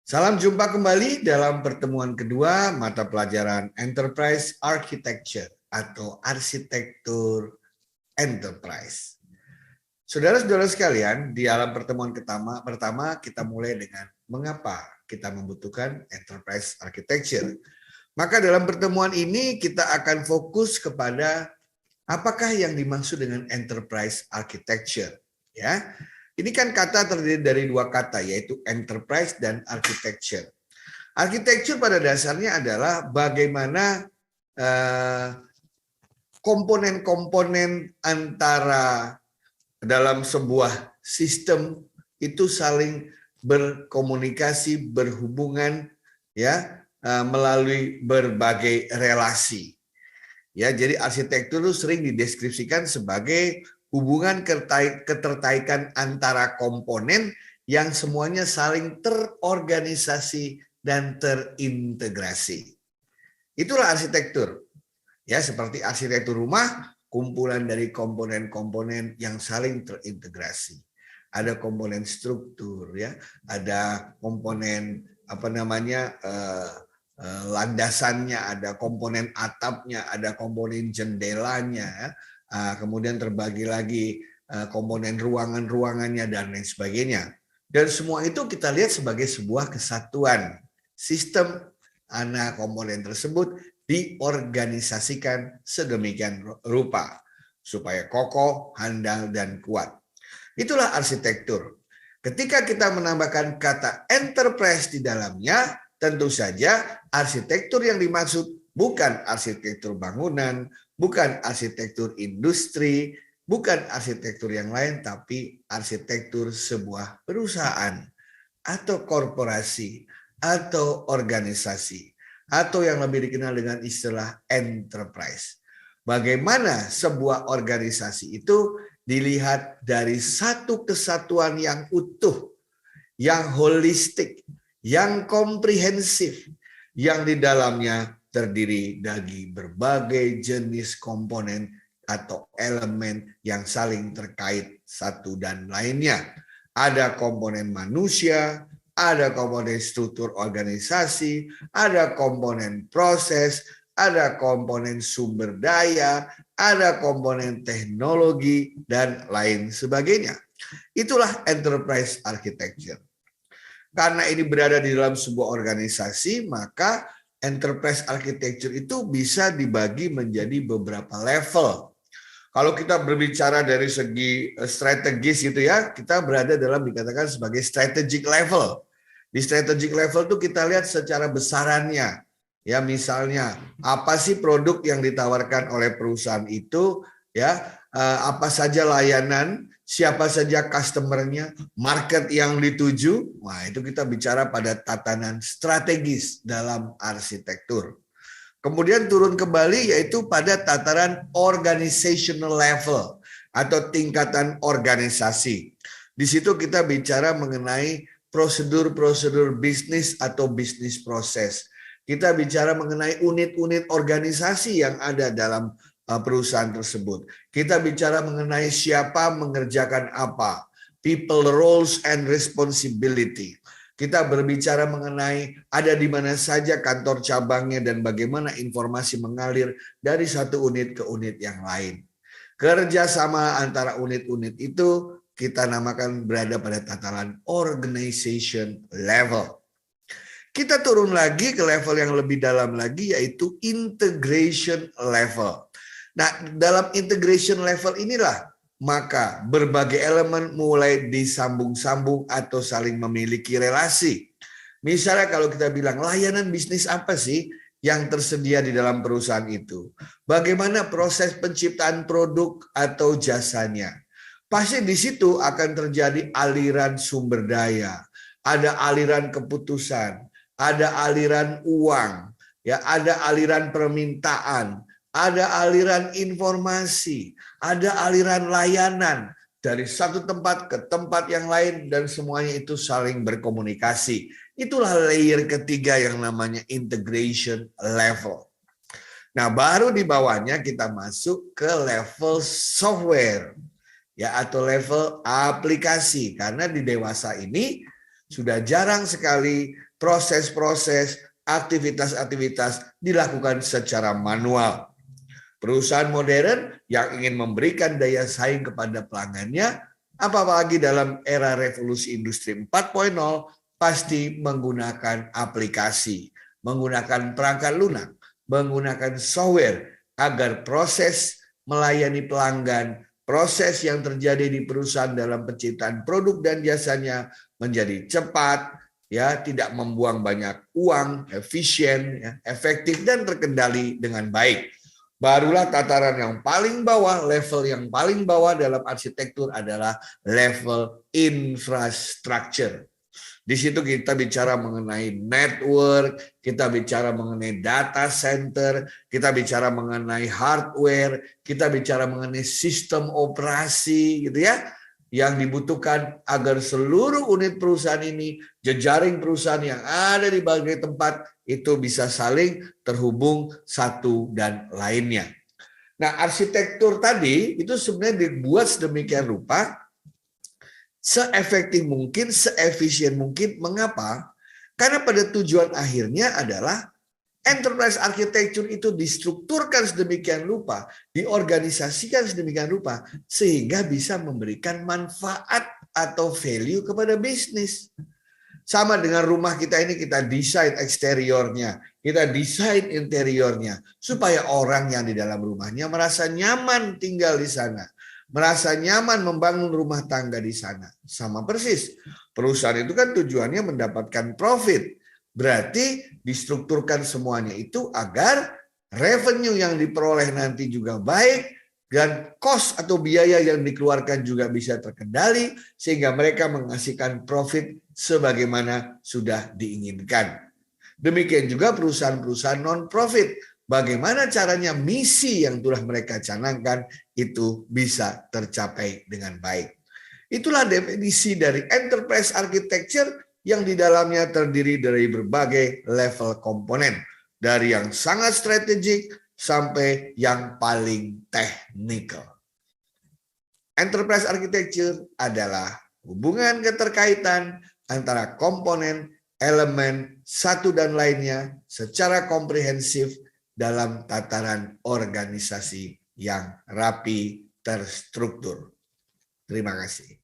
Salam jumpa kembali dalam pertemuan kedua mata pelajaran Enterprise Architecture atau arsitektur enterprise. Saudara-saudara sekalian, di dalam pertemuan pertama kita mulai dengan mengapa kita membutuhkan enterprise architecture. Maka dalam pertemuan ini kita akan fokus kepada apakah yang dimaksud dengan enterprise architecture, ya. Ini kan kata terdiri dari dua kata, yaitu enterprise dan architecture. Architecture pada dasarnya adalah bagaimana komponen-komponen antara dalam sebuah sistem itu saling berkomunikasi, berhubungan, ya, melalui berbagai relasi. Ya, jadi arsitektur itu sering dideskripsikan sebagai hubungan keterkaitan antara komponen yang semuanya saling terorganisasi dan terintegrasi. Itulah arsitektur. Ya, seperti arsitektur rumah, kumpulan dari komponen-komponen yang saling terintegrasi. Ada komponen struktur, ya, ada komponen landasannya, ada komponen atapnya, ada komponen jendelanya, kemudian terbagi lagi komponen ruangan-ruangannya dan lain sebagainya. Dan semua itu kita lihat sebagai sebuah kesatuan sistem, komponen tersebut diorganisasikan sedemikian rupa supaya kokoh, handal, dan kuat. Itulah arsitektur. Ketika kita menambahkan kata enterprise di dalamnya, tentu saja arsitektur yang dimaksud bukan arsitektur bangunan, bukan arsitektur industri, bukan arsitektur yang lain, tapi arsitektur sebuah perusahaan atau korporasi atau organisasi, atau yang lebih dikenal dengan istilah enterprise. Bagaimana sebuah organisasi itu dilihat dari satu kesatuan yang utuh, yang holistik, yang komprehensif, yang di dalamnya terdiri dari berbagai jenis komponen atau elemen yang saling terkait satu dan lainnya. Ada komponen manusia, ada komponen struktur organisasi, ada komponen proses, ada komponen sumber daya, ada komponen teknologi, dan lain sebagainya. Itulah enterprise architecture. Karena ini berada di dalam sebuah organisasi, maka enterprise architecture itu bisa dibagi menjadi beberapa level. Kalau kita berbicara dari segi strategis gitu ya, kita berada dalam dikatakan sebagai strategic level. Di strategic level itu kita lihat secara besarannya. Ya, misalnya apa sih produk yang ditawarkan oleh perusahaan itu, ya, apa saja layanan, siapa saja customernya, market yang dituju. Wah, itu kita bicara pada tatanan strategis dalam arsitektur. Kemudian turun kembali yaitu pada tataran organizational level atau tingkatan organisasi. Di situ kita bicara mengenai prosedur-prosedur bisnis atau bisnis proses. Kita bicara mengenai unit-unit organisasi yang ada dalam perusahaan tersebut. Kita bicara mengenai siapa mengerjakan apa, people roles and responsibility. Kita berbicara mengenai ada di mana saja kantor cabangnya dan bagaimana informasi mengalir dari satu unit ke unit yang lain. Kerjasama antara unit-unit itu kita namakan berada pada tataran organization level. Kita turun lagi ke level yang lebih dalam lagi yaitu integration level. Nah, dalam integration level inilah maka berbagai elemen mulai disambung-sambung atau saling memiliki relasi. Misalnya kalau kita bilang layanan bisnis apa sih yang tersedia di dalam perusahaan itu? Bagaimana proses penciptaan produk atau jasanya? Pasti di situ akan terjadi aliran sumber daya, ada aliran keputusan, ada aliran uang, ya, ada aliran permintaan, ada aliran informasi, ada aliran layanan dari satu tempat ke tempat yang lain dan semuanya itu saling berkomunikasi. Itulah layer ketiga yang namanya integration level. Nah, baru di bawahnya kita masuk ke level software, ya, atau level aplikasi. Karena di dewasa ini Sudah jarang sekali proses-proses, aktivitas-aktivitas dilakukan secara manual. Perusahaan modern yang ingin memberikan daya saing kepada pelanggannya, apalagi dalam era revolusi industri 4.0, pasti menggunakan aplikasi, menggunakan perangkat lunak, menggunakan software agar proses melayani pelanggan, proses yang terjadi di perusahaan dalam penciptaan produk dan jasanya menjadi cepat, ya, tidak membuang banyak uang, efisien, ya, efektif dan terkendali dengan baik. Barulah tataran yang paling bawah, level yang paling bawah dalam arsitektur adalah level infrastructure. Di situ kita bicara mengenai network, kita bicara mengenai data center, kita bicara mengenai hardware, kita bicara mengenai sistem operasi, gitu ya, yang dibutuhkan agar seluruh unit perusahaan ini, jejaring perusahaan yang ada di berbagai tempat itu bisa saling terhubung satu dan lainnya. Nah, arsitektur tadi itu sebenarnya dibuat sedemikian rupa seefektif mungkin, seefisien mungkin. Mengapa? Karena pada tujuan akhirnya adalah enterprise architecture itu distrukturkan sedemikian rupa, diorganisasikan sedemikian rupa, sehingga bisa memberikan manfaat atau value kepada bisnis. Sama dengan rumah kita ini, kita desain eksteriornya, kita desain interiornya, supaya orang yang di dalam rumahnya merasa nyaman tinggal di sana, merasa nyaman membangun rumah tangga di sana. Sama persis, perusahaan itu kan tujuannya mendapatkan profit, berarti distrukturkan semuanya itu agar revenue yang diperoleh nanti juga baik, dan cost atau biaya yang dikeluarkan juga bisa terkendali, sehingga mereka menghasilkan profit sebagaimana sudah diinginkan. Demikian juga perusahaan-perusahaan non-profit. Bagaimana caranya misi yang telah mereka canangkan itu bisa tercapai dengan baik. Itulah definisi dari enterprise architecture yang di dalamnya terdiri dari berbagai level komponen. Dari yang sangat strategik sampai yang paling teknikal. Enterprise architecture adalah hubungan keterkaitan antara komponen, elemen, satu dan lainnya secara komprehensif dalam tataran organisasi yang rapi, terstruktur. Terima kasih.